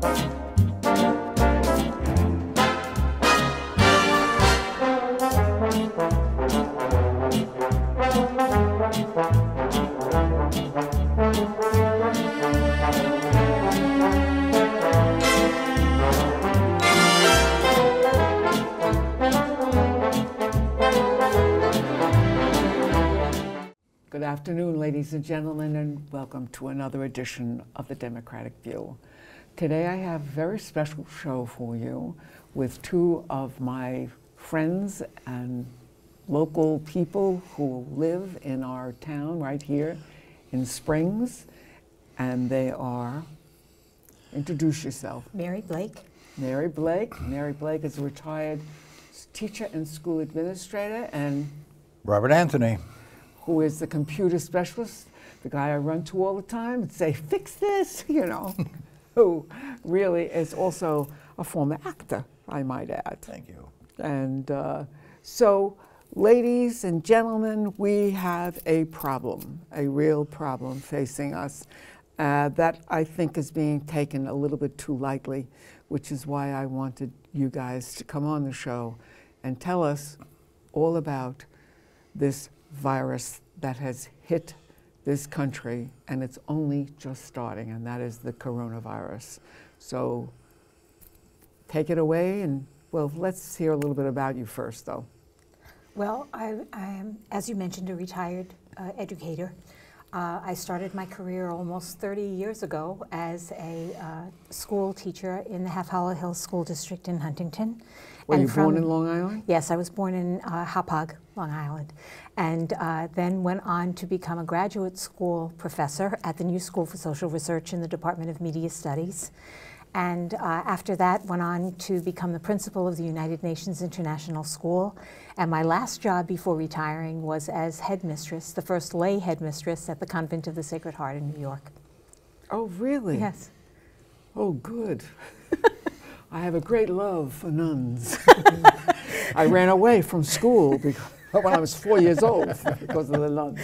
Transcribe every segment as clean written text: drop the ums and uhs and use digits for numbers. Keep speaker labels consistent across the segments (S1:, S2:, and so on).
S1: Good afternoon, ladies and gentlemen, and welcome to another edition of The Democratic View. Today I have a very special show for you with two of my friends and local people who live in our town right here in Springs, and they are, introduce yourself.
S2: Mary Blake.
S1: Mary Blake. Mary Blake is a retired teacher and school administrator, and
S3: Robert Anthony,
S1: who is the computer specialist, the guy I run to all the time and say, fix this, you know, who really is also a former actor, I might add.
S3: thank you.
S1: And so, ladies and gentlemen, we have a problem, a real problem facing us that I think is being taken a little bit too lightly, which is why I wanted you guys to come on the show and tell us all about this virus that has hit this country, and it's only just starting, and that is the coronavirus. So take it away, and well, let's hear a little bit about you first, though.
S2: Well, I am, as you mentioned, a retired educator. I started my career almost 30 years ago as a school teacher in the Half Hollow Hills School District in Huntington.
S1: Were you born in Long Island?
S2: Yes, I was born in Hauppauge, Long Island, and then went on to become a graduate school professor at the New School for Social Research in the Department of Media Studies. And after that, went on to become the principal of the United Nations International School. And my last job before retiring was as headmistress, the first lay headmistress at the Convent of the Sacred Heart in New York.
S1: Oh, really?
S2: Yes.
S1: Oh, good. I have a great love for nuns. I ran away from school when I was 4 years old because of the nuns,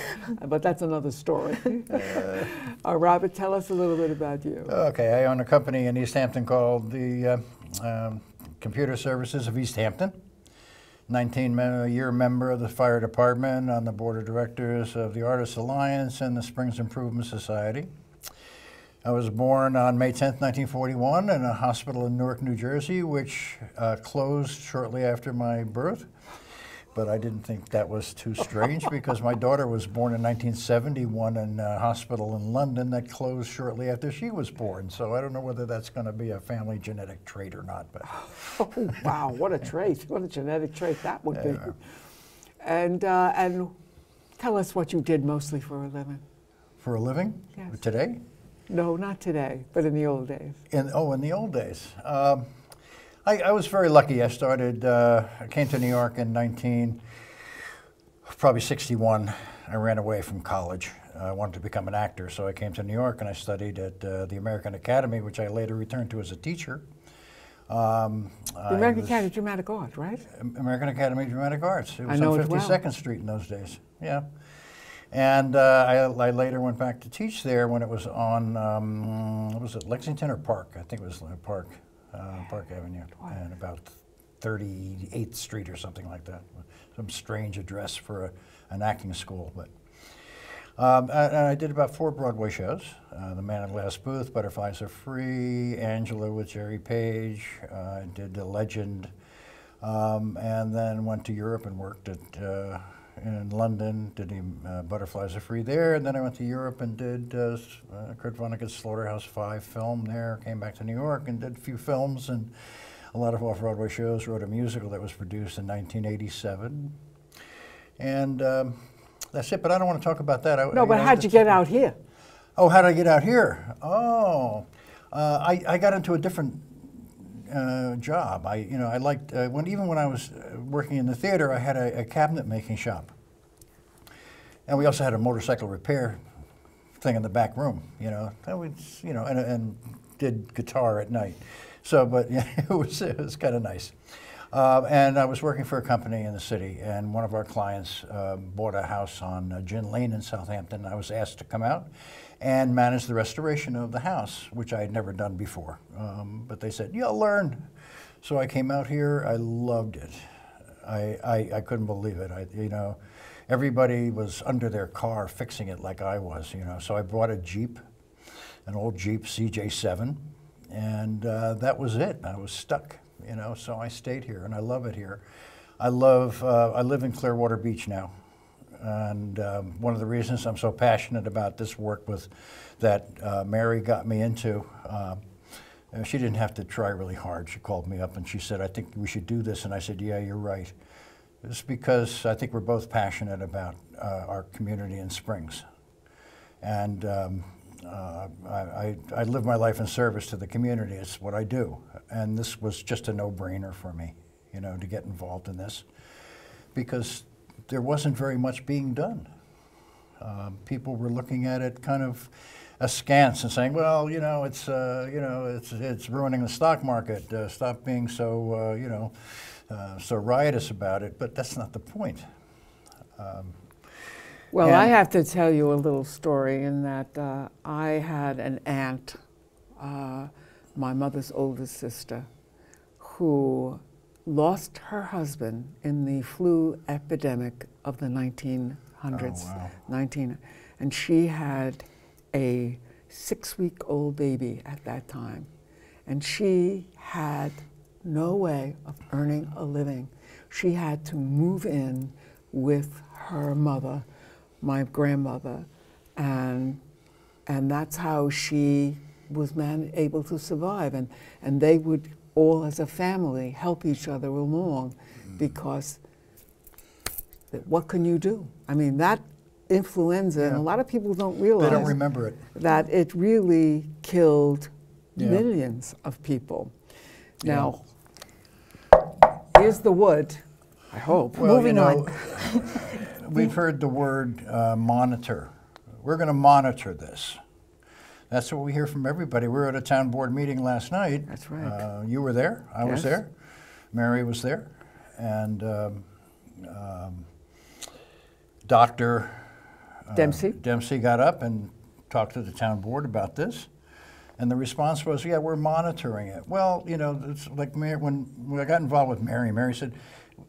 S1: but that's another story. Robert, tell us a little bit about you.
S3: Okay, I own a company in East Hampton called the Computer Services of East Hampton. 19-year member of the fire department, on the board of directors of the Artists Alliance and the Springs Improvement Society. I was born on May 10th, 1941 in a hospital in Newark, New Jersey, which closed shortly after my birth. But I didn't think that was too strange because my daughter was born in 1971 in a hospital in London that closed shortly after she was born. So I don't know whether that's going to be a family genetic trait or not. But
S1: oh, wow, what a trait, what a genetic trait that would be. And tell us what you did mostly for a living.
S3: For a living?
S1: Yes.
S3: Today?
S1: No, not today, but in the old days.
S3: In the old days. I was very lucky. I came to New York in probably 61. I ran away from college. I wanted to become an actor, so I came to New York and I studied at the American Academy, which I later returned to as a teacher. The
S1: American Academy of Dramatic Art, right?
S3: American Academy of Dramatic Arts. It was
S1: I know
S3: on
S1: it well.
S3: 52nd Street in those days. Yeah. And I later went back to teach there when it was on, was it Lexington or Park? I think it was Park Avenue, and about 38th Street or something like that. Some strange address for an acting school. But and I did about 4 Broadway shows: The Man in the Glass Booth, Butterflies Are Free, Angela with Jerry Page. I did The Legend, and then went to Europe and worked at. In London, did Butterflies Are Free there, and then I went to Europe and did Kurt Vonnegut's Slaughterhouse 5 film there, came back to New York and did a few films and a lot of off-Broadway shows, wrote a musical that was produced in 1987. And that's it, but I don't want to talk about that.
S1: No, but how'd you get out here?
S3: Oh, how'd I get out here? Oh, I got into a different job. I liked even when I was working in the theater, I had a cabinet making shop, and we also had a motorcycle repair thing in the back room. And did guitar at night. So, but yeah, it was kind of nice. And I was working for a company in the city, and one of our clients bought a house on Gin Lane in Southampton. I was asked to come out and manage the restoration of the house, which I had never done before. But they said, you'll learn. So I came out here. I loved it. I couldn't believe it. You know, everybody was under their car fixing it like I was, you know. So I bought a Jeep, an old Jeep CJ7, and that was it. I was stuck, you know, so I stayed here, and I love it here. I live in Clearwater Beach now, and one of the reasons I'm so passionate about this work that Mary got me into, she didn't have to try really hard. She called me up and she said, I think we should do this, and I said, yeah, you're right. It's because I think we're both passionate about our community in Springs. And I live my life in service to the community. It's what I do. And this was just a no-brainer for me, you know, to get involved in this, because there wasn't very much being done. People were looking at it kind of askance and saying, well, you know, it's ruining the stock market. Stop being so, you know, so riotous about it. But that's not the point.
S1: Well, I have to tell you a little story in that I had an aunt, my mother's oldest sister, who lost her husband in the flu epidemic of the 1900s.
S3: Oh, wow.
S1: And she had a 6-week-old baby at that time. And she had no way of earning a living. She had to move in with her mother, my grandmother, and that's how she was able to survive. And they would all, as a family, help each other along, because what can you do? I mean, that influenza, and a lot of people don't realize
S3: they don't remember it,
S1: that it really killed millions of people. Now, here's the wood, I hope.
S3: Well,
S2: Moving on.
S3: We've heard the word monitor. We're going to monitor this. That's what we hear from everybody. We were at a town board meeting last night.
S1: That's right.
S3: You were there. I was there. Mary was there. And Dr. Dempsey got up and talked to the town board about this. And the response was, yeah, we're monitoring it. Well, you know, it's like when I got involved with Mary, Mary said,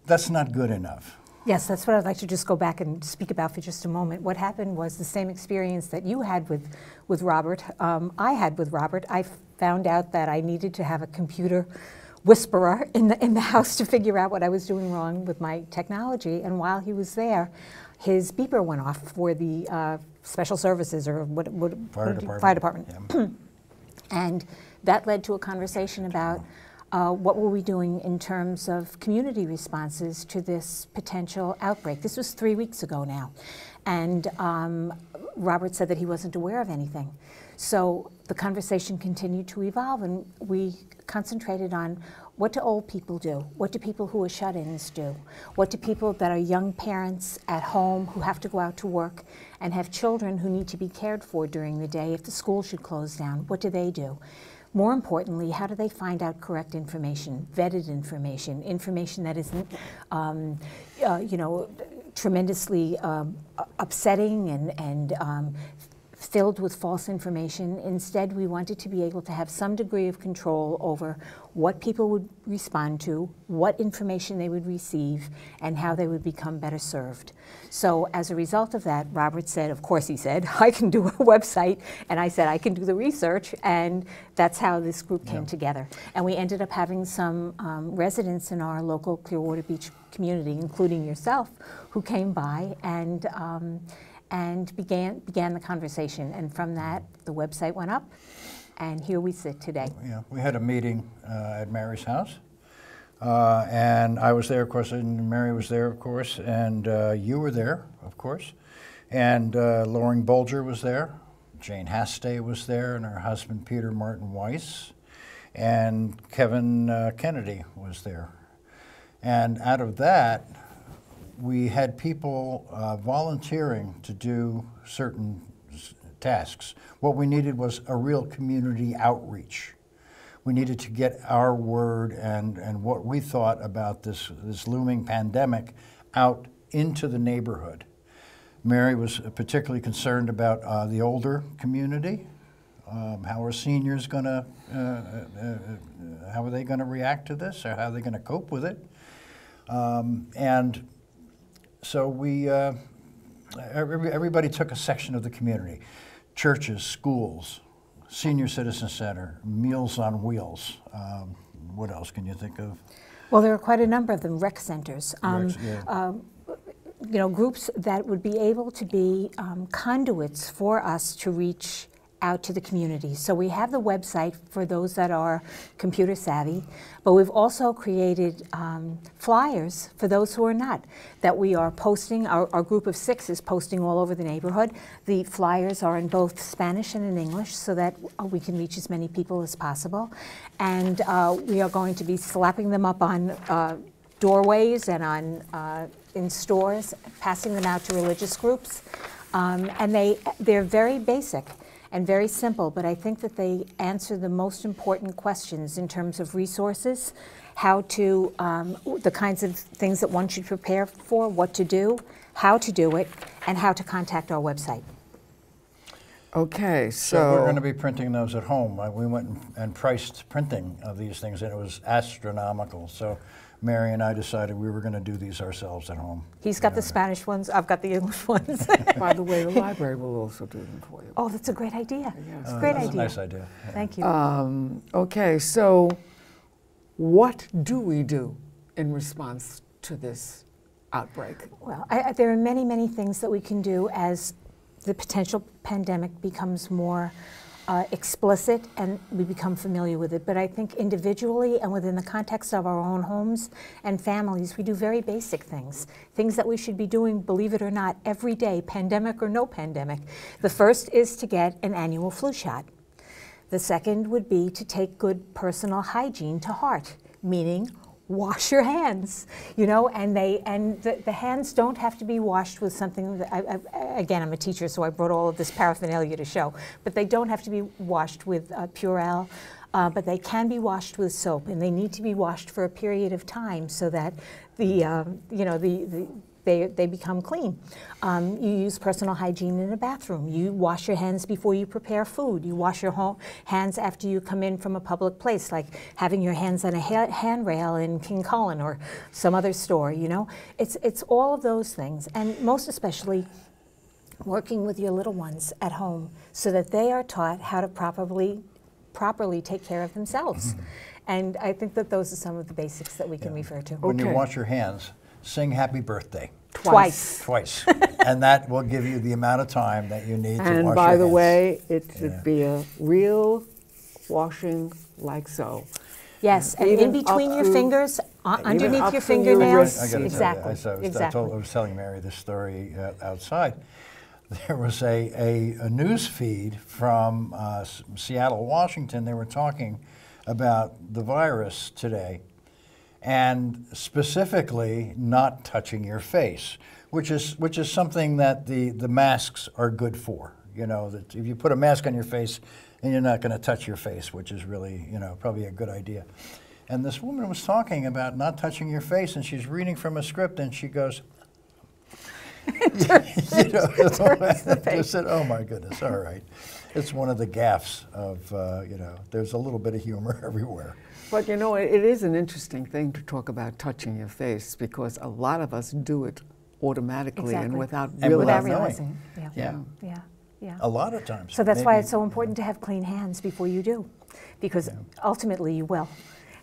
S3: that's not good enough.
S2: Yes, that's what I'd like to just go back and speak about for just a moment. What happened was the same experience that you had with Robert, I had with Robert. I found out that I needed to have a computer whisperer in the house to figure out what I was doing wrong with my technology. And while he was there, his beeper went off for the special services, or fire department.
S3: Yeah.
S2: And that led to a conversation about what were we doing in terms of community responses to this potential outbreak. This was 3 weeks ago now. And Robert said that he wasn't aware of anything. So the conversation continued to evolve, and we concentrated on, what do old people do? What do people who are shut-ins do? What do people that are young parents at home who have to go out to work and have children who need to be cared for during the day if the school should close down? What do they do? More importantly, how do they find out correct information, vetted information, information that isn't, you know, tremendously upsetting and filled with false information? Instead, we wanted to be able to have some degree of control over what people would respond to, what information they would receive, and how they would become better served. So as a result of that, Robert said, of course he said, I can do a website, and I said, I can do the research, and that's how this group came together. And we ended up having some residents in our local Clearwater Beach community, including yourself, who came by and began the conversation. And from that, the website went up, and here we sit today.
S3: Yeah, we had a meeting at Mary's house, and I was there, of course, and Mary was there, of course, and you were there, of course, and Loring Bolger was there, Jane Hastay was there, and her husband, Peter Martin Weiss, and Kevin Kennedy was there. And out of that, we had people volunteering to do certain tasks. What we needed was a real community outreach. We needed to get our word and what we thought about this looming pandemic out into the neighborhood. Mary was particularly concerned about the older community. How are seniors going to, how are they going to react to this, or how are they going to cope with it? And so we, everybody took a section of the community: churches, schools, senior citizen center, Meals on Wheels. What else can you think of?
S2: Well, there are quite a number of them. Rec centers.
S3: Yeah.
S2: You know, groups that would be able to be conduits for us to reach out to the community. So we have the website for those that are computer savvy, but we've also created flyers for those who are not, that we are posting. Our group of 6 is posting all over the neighborhood. The flyers are in both Spanish and in English so that we can reach as many people as possible. And we are going to be slapping them up on doorways and on in stores, passing them out to religious groups. And they're very basic and very simple, but I think that they answer the most important questions in terms of resources, how to, the kinds of things that one should prepare for, what to do, how to do it, and how to contact our website.
S1: Okay,
S3: So we're going to be printing those at home. We went and priced printing of these things, and it was astronomical. So Mary and I decided we were going to do these ourselves at home.
S2: He's got the Spanish ones, I've got the English ones.
S1: By the way, the library will also do them for you.
S2: Oh, that's a great idea.
S1: Yes.
S2: It's a great
S3: That's
S2: idea.
S3: a nice idea. Yeah.
S2: Thank you.
S1: Okay, so what do we do in response to this outbreak?
S2: Well, there are many, many things that we can do as the potential pandemic becomes more explicit and we become familiar with it. But I think individually and within the context of our own homes and families, we do very basic things. Things that we should be doing, believe it or not, every day, pandemic or no pandemic. The first is to get an annual flu shot. The second would be to take good personal hygiene to heart, meaning wash your hands, you know, and the hands don't have to be washed with something that again, I'm a teacher, so I brought all of this paraphernalia to show, but they don't have to be washed with Purell, but they can be washed with soap, and they need to be washed for a period of time so that they become clean. You use personal hygiene in a bathroom. You wash your hands before you prepare food. You wash your hands after you come in from a public place, like having your hands on a handrail in King Cullen or some other store, you know? It's all of those things, and most especially working with your little ones at home so that they are taught how to properly take care of themselves. Mm-hmm. And I think that those are some of the basics that we can refer to.
S3: When you wash your hands, sing happy birthday.
S2: Twice.
S3: And that will give you the amount of time that you need to wash your hands.
S1: And by the way, it should be a real washing like so.
S2: Yes, and in between your fingers, underneath your fingernails. Exactly.
S3: I was telling Mary this story outside. There was a news feed from Seattle, Washington. They were talking about the virus today, and specifically not touching your face, which is something that the masks are good for. You know, that if you put a mask on your face and you're not going to touch your face, which is really, you know, probably a good idea. And this woman was talking about not touching your face, and she's reading from a script, and she goes, you know, I said, oh my goodness, all right. It's one of the gaffes of, you know, there's a little bit of humor everywhere.
S1: But you know, it is an interesting thing to talk about touching your face, because a lot of us do it automatically and without
S2: realizing.
S3: Yeah. A lot of times.
S2: So that's why it's so important to have clean hands before you do, because ultimately you will.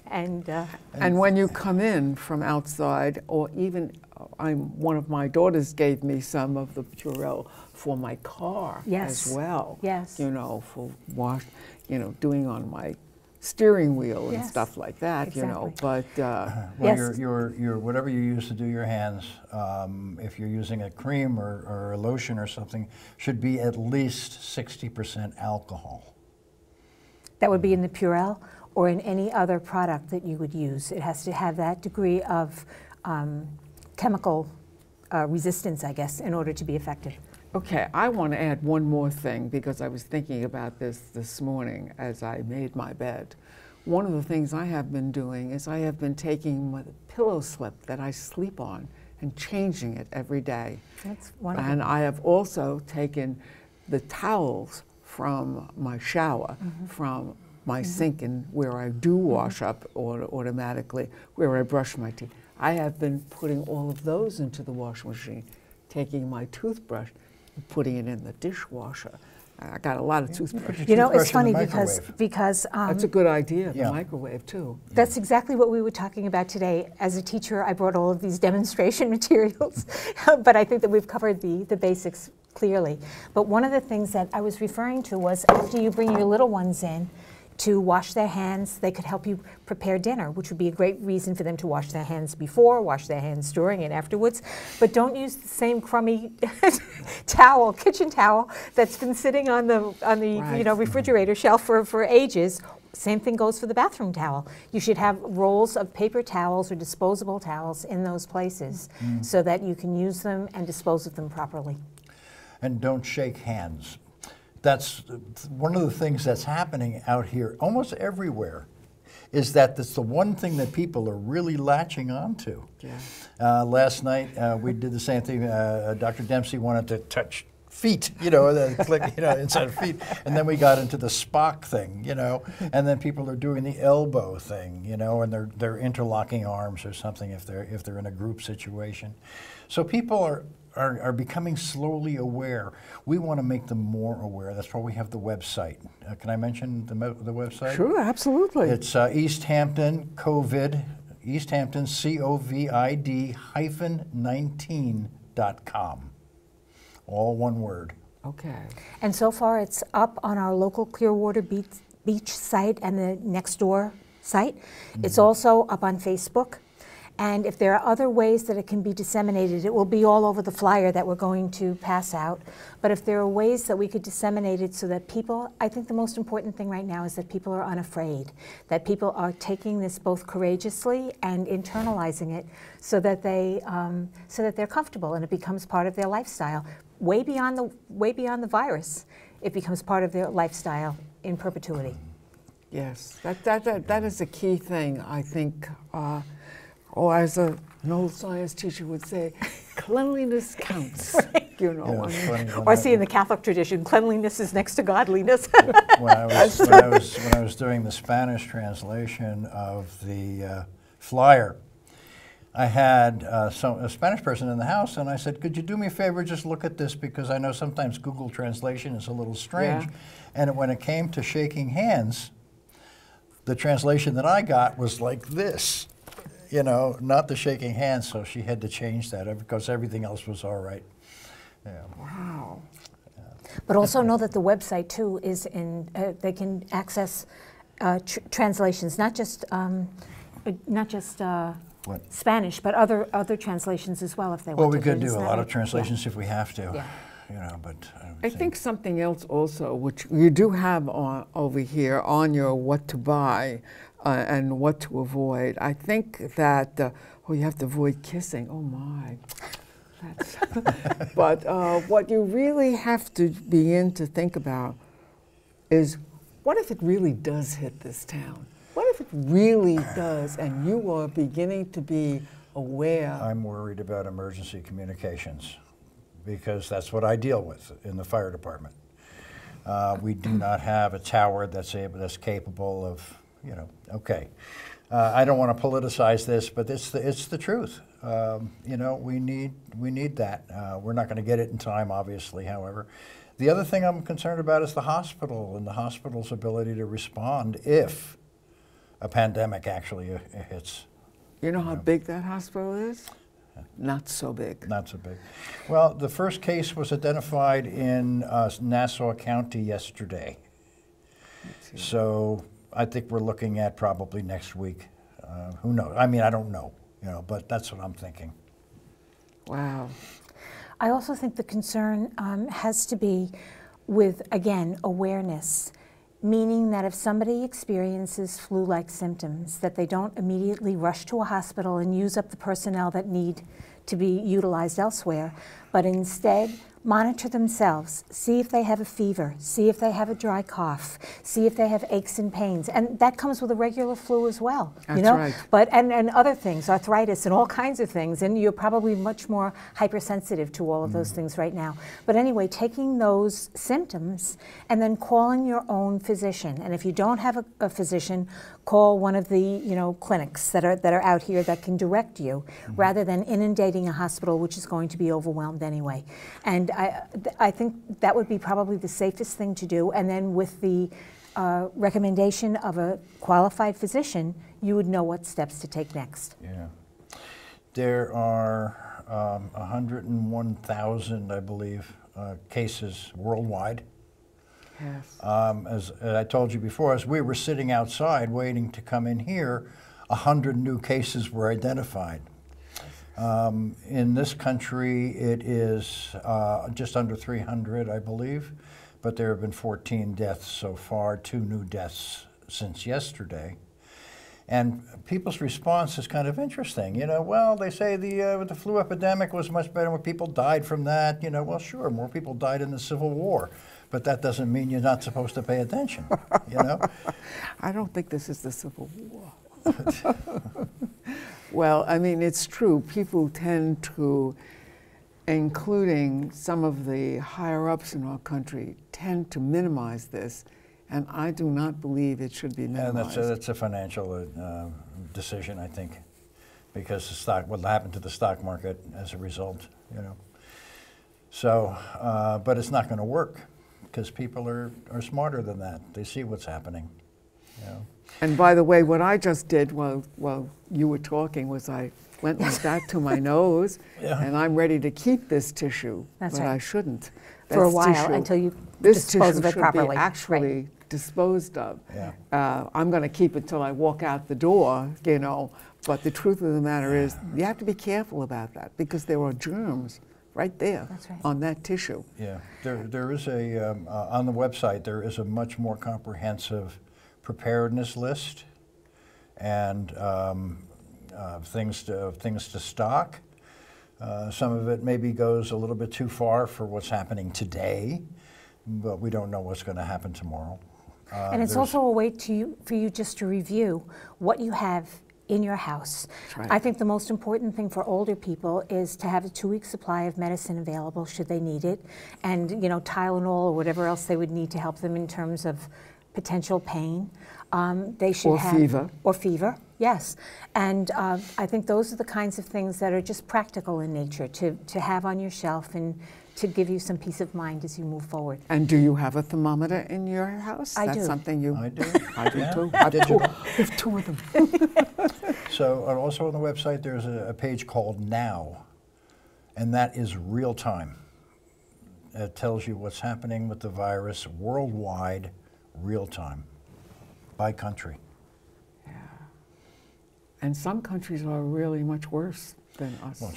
S2: And
S1: when you come in from outside, or even one of my daughters gave me some of the Purell for my car as well.
S2: Yes.
S1: You know, for doing on my steering wheel and stuff like that.
S2: Exactly.
S1: You know, but
S3: well, your whatever you use to do your hands, if you're using a cream or a lotion or something, should be at least 60% alcohol.
S2: That would be in the Purell or in any other product that you would use. It has to have that degree of chemical resistance, I guess, in order to be effective.
S1: Okay, I want to add one more thing, because I was thinking about this morning as I made my bed. One of the things I have been doing is I have been taking my pillow slip that I sleep on and changing it every day.
S2: That's wonderful.
S1: And I have also taken the towels from my shower, from my sink, and where I do wash up automatically, where I brush my teeth. I have been putting all of those into the washing machine, taking my toothbrush and putting it in the dishwasher. I got a lot of toothbrushes.
S2: You know, it's funny
S3: Toothbrush in the
S2: because
S1: That's a good idea, the
S3: Yeah.
S1: microwave too.
S2: that's exactly what we were talking about today. As a teacher, I brought all of these demonstration materials, but I think that we've covered the basics clearly. But one of the things that I was referring to was after you bring your little ones in to wash their hands, they could help you prepare dinner, which would be a great reason for them to wash their hands before, wash their hands during and afterwards. But don't use the same crummy towel, kitchen towel, that's been sitting on the
S1: Right.
S2: refrigerator shelf for ages. Same thing goes for the bathroom towel. You should have rolls of paper towels or disposable towels in those places so that you can use them and dispose of them properly.
S3: And don't shake hands. That's one of the things that's happening out here almost everywhere, is that that's the one thing that people are really latching onto.
S1: Yeah.
S3: Last night we did the same thing. Dr. Dempsey wanted to touch feet, inside of feet, and then we got into the Spock thing, and then people are doing the elbow thing, and they're interlocking arms or something if they're in a group situation. So people are becoming slowly aware. We want to make them more aware. That's why we have the website. Can I mention the website?
S1: Sure, absolutely.
S3: It's East Hampton COVID, East Hampton COVID -19.com. All one word.
S1: Okay.
S2: And so far, it's up on our local Clearwater Beach site and the Nextdoor site. It's also up on Facebook. And if there are other ways that it can be disseminated, it will be all over the flyer that we're going to pass out. But if there are ways that we could disseminate it so that people, I think the most important thing right now is that people are unafraid, that people are taking this both courageously and internalizing it so that they're comfortable and it becomes part of their lifestyle. Way beyond the virus, it becomes part of their lifestyle in perpetuity.
S1: Yes, that is a key thing, I think. Or as an old science teacher would say, cleanliness counts.
S2: Right.
S3: It's funny
S2: Or see, in the Catholic tradition, cleanliness is next to godliness.
S3: when I was doing the Spanish translation of the flyer, I had a Spanish person in the house, and I said, could you do me a favor, just look at this, because I know sometimes Google translation is a little strange.
S1: Yeah.
S3: And when it came to shaking hands, the translation that I got was like this. Not the shaking hands, so she had to change that because everything else was all right. Yeah.
S1: Wow.
S2: But also know that the website too is they can access translations, not just Spanish, but other translations as well if they want to.
S3: Well, we could
S2: Isn't
S3: do a
S2: that
S3: lot
S2: right?
S3: of translations if we have to.
S2: Yeah.
S3: But
S1: I think something else also, which you do have over here on your what to buy and what to avoid. I think that, you have to avoid kissing. Oh my. But what you really have to begin to think about is, what if it really does hit this town? What if it really does, and you are beginning to be aware?
S3: I'm worried about emergency communications, because that's what I deal with in the fire department. We do not have a tower that's capable of, okay. I don't want to politicize this, but it's the truth. We need that. We're not going to get it in time, obviously, however. The other thing I'm concerned about is the hospital and the hospital's ability to respond if a pandemic actually hits.
S1: You know how big that hospital is? Not so big.
S3: Not so big. Well, the first case was identified in Nassau County yesterday. So I think we're looking at probably next week. Who knows? I mean, I don't know, but that's what I'm thinking.
S1: Wow.
S2: I also think the concern has to be with, again, awareness, meaning that if somebody experiences flu-like symptoms, that they don't immediately rush to a hospital and use up the personnel that need to be utilized elsewhere, but instead monitor themselves, see if they have a fever, see if they have a dry cough, see if they have aches and pains. And that comes with a regular flu as well.
S1: That's
S2: you know?
S1: right.
S2: But, and other things, arthritis and all kinds of things. And you're probably much more hypersensitive to all of those things right now. But anyway, taking those symptoms and then calling your own physician. And if you don't have a physician, call one of the clinics that are out here that can direct you, rather than inundating a hospital, which is going to be overwhelmed anyway. And I think that would be probably the safest thing to do. And then with the recommendation of a qualified physician, you would know what steps to take next.
S3: Yeah. There are 101,000, I believe, cases worldwide.
S1: Yes.
S3: As I told you before, as we were sitting outside waiting to come in here, 100 new cases were identified. In this country, it is just under 300, I believe, but there have been 14 deaths so far, 2 new deaths since yesterday. And people's response is kind of interesting. Well, they say the flu epidemic was much better when people died from that. Well, sure, more people died in the Civil War, but that doesn't mean you're not supposed to pay attention,
S1: I don't think this is the Civil War. Well, I mean, it's true. People tend to, including some of the higher-ups in our country, tend to minimize this, and I do not believe it should be minimized.
S3: And that's a financial decision, I think, because what happened to the stock market as a result, So, but it's not going to work, because people are smarter than that. They see what's happening,
S1: And by the way, what I just did while you were talking was I went like that to my nose, and I'm ready to keep this tissue,
S2: That's
S1: but
S2: right.
S1: I shouldn't.
S2: For a
S1: That's
S2: while,
S1: tissue.
S2: until you
S1: This
S2: dispose
S1: tissue
S2: of it
S1: should
S2: properly.
S1: be actually
S2: Right.
S1: disposed of.
S3: Yeah.
S1: I'm going to keep it till I walk out the door, but the truth of the matter is you have to be careful about that, because there are germs right there
S2: That's right.
S1: on that tissue.
S3: Yeah, there is on the website, there is a much more comprehensive preparedness list and things to stock. Some of it maybe goes a little bit too far for what's happening today, but we don't know what's going to happen tomorrow.
S2: And it's also a way for you just to review what you have in your house.
S1: That's right.
S2: I think the most important thing for older people is to have a 2-week supply of medicine available should they need it, and Tylenol or whatever else they would need to help them in terms of potential pain. They should
S1: Or
S2: have
S1: fever.
S2: Or fever, yes. And I think those are the kinds of things that are just practical in nature to have on your shelf and to give you some peace of mind as you move forward.
S1: And do you have a thermometer in your house?
S2: I
S1: That's
S2: do.
S1: something you...
S3: I do.
S1: I do
S3: Yeah.
S1: too. I
S3: Digital.
S1: have 2 of them.
S3: So also on the website, there's a page called Now, and that is real time. It tells you what's happening with the virus worldwide, real time, by country.
S1: Yeah. And some countries are really much worse than us.
S3: Well,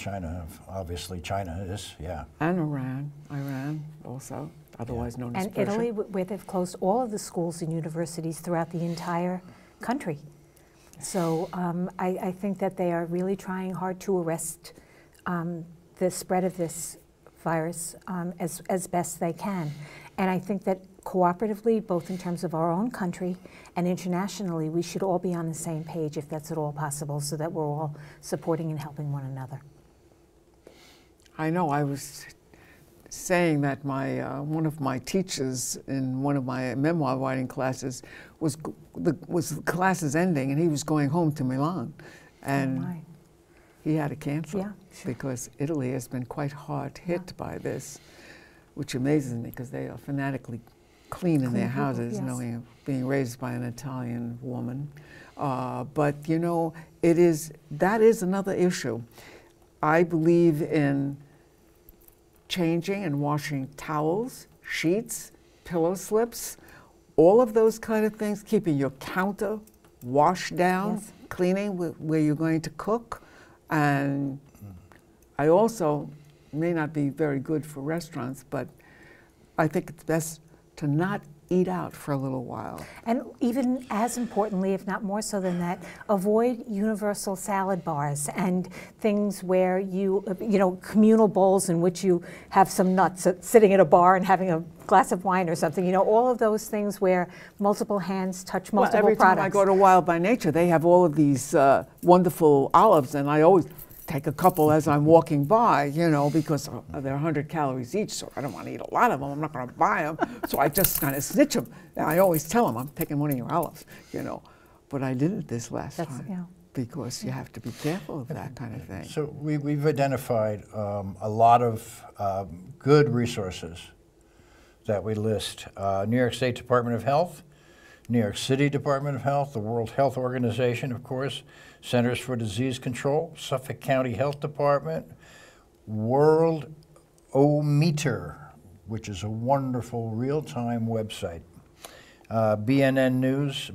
S3: obviously China is, yeah.
S1: And Iran also, otherwise known as
S2: And
S1: Persia.
S2: Italy, where they've closed all of the schools and universities throughout the entire country. So I think that they are really trying hard to arrest the spread of this virus as best they can. And I think that cooperatively, both in terms of our own country and internationally, we should all be on the same page if that's at all possible, so that we're all supporting and helping one another.
S1: I know, I was saying that one of my teachers in one of my memoir writing classes was the classes ending, and he was going home to Milan, and he had to cancel.
S2: Yeah, sure.
S1: Because Italy has been quite hard hit by this, which amazes me because they are fanatically clean in their
S2: people,
S1: houses,
S2: yes.
S1: knowing being raised by an Italian woman. But that is another issue. I believe in changing and washing towels, sheets, pillow slips, all of those kind of things, keeping your counter washed down,
S2: Yes.
S1: cleaning where you're going to cook. And I also, may not be very good for restaurants, but I think it's best to not eat out for a little while.
S2: And even as importantly, if not more so than that, avoid universal salad bars and things where you know, communal bowls in which you have some nuts sitting at a bar and having a glass of wine or something. You know, all of those things where multiple hands touch multiple
S1: every
S2: products.
S1: time I go to Wild by Nature, they have all of these wonderful olives, and I always take a couple as I'm walking by, you know, because they're 100 calories each, so I don't want to eat a lot of them. I'm not going to buy them, so I just kind of snitch them. And I always tell them, I'm taking one of your olives, you know. But I didn't this last time,
S2: yeah.
S1: because you have to be careful of that kind of thing.
S3: So we've identified a lot of good resources that we list. New York State Department of Health, New York City Department of Health, the World Health Organization, of course, Centers for Disease Control, Suffolk County Health Department, World-O-Meter, which is a wonderful real-time website. BNO News,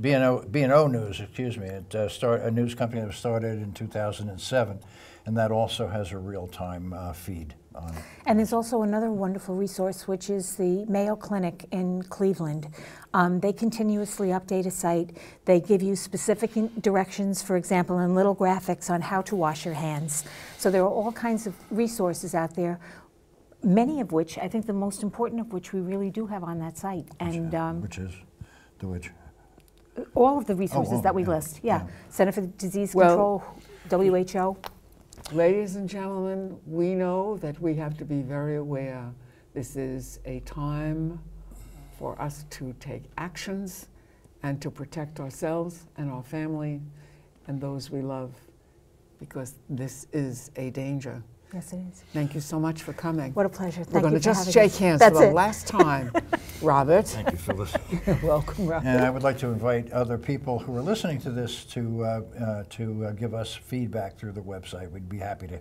S3: excuse me, a news company that was started in 2007, and that also has a real-time feed on it.
S2: And there's also another wonderful resource, which is the Mayo Clinic in Cleveland. They continuously update a site. They give you specific directions, for example, and little graphics on how to wash your hands. So there are all kinds of resources out there, many of which, I think the most important of which we really do have on that site.
S3: Which is the which?
S2: All of the resources that we list, yeah. Center for Disease Control, WHO.
S1: Ladies and gentlemen, we know that we have to be very aware. This is a time for us to take actions and to protect ourselves and our family and those we love, because this is a danger.
S2: Yes, it is.
S1: Thank you so much for coming.
S2: What a pleasure.
S1: We're going to just shake hands for the last time. Robert.
S3: Thank you, Phyllis.
S1: You're welcome, Robert.
S3: And I would like to invite other people who are listening to this to give us feedback through the website. We'd be happy to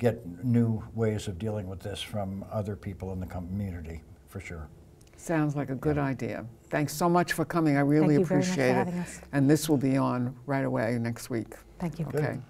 S3: get new ways of dealing with this from other people in the community, for sure.
S1: Sounds like a good idea. Thanks so much for coming. I really appreciate it.
S2: Thank you very much for having us.
S1: And this will be on right away next week.
S2: Thank you.
S1: Okay.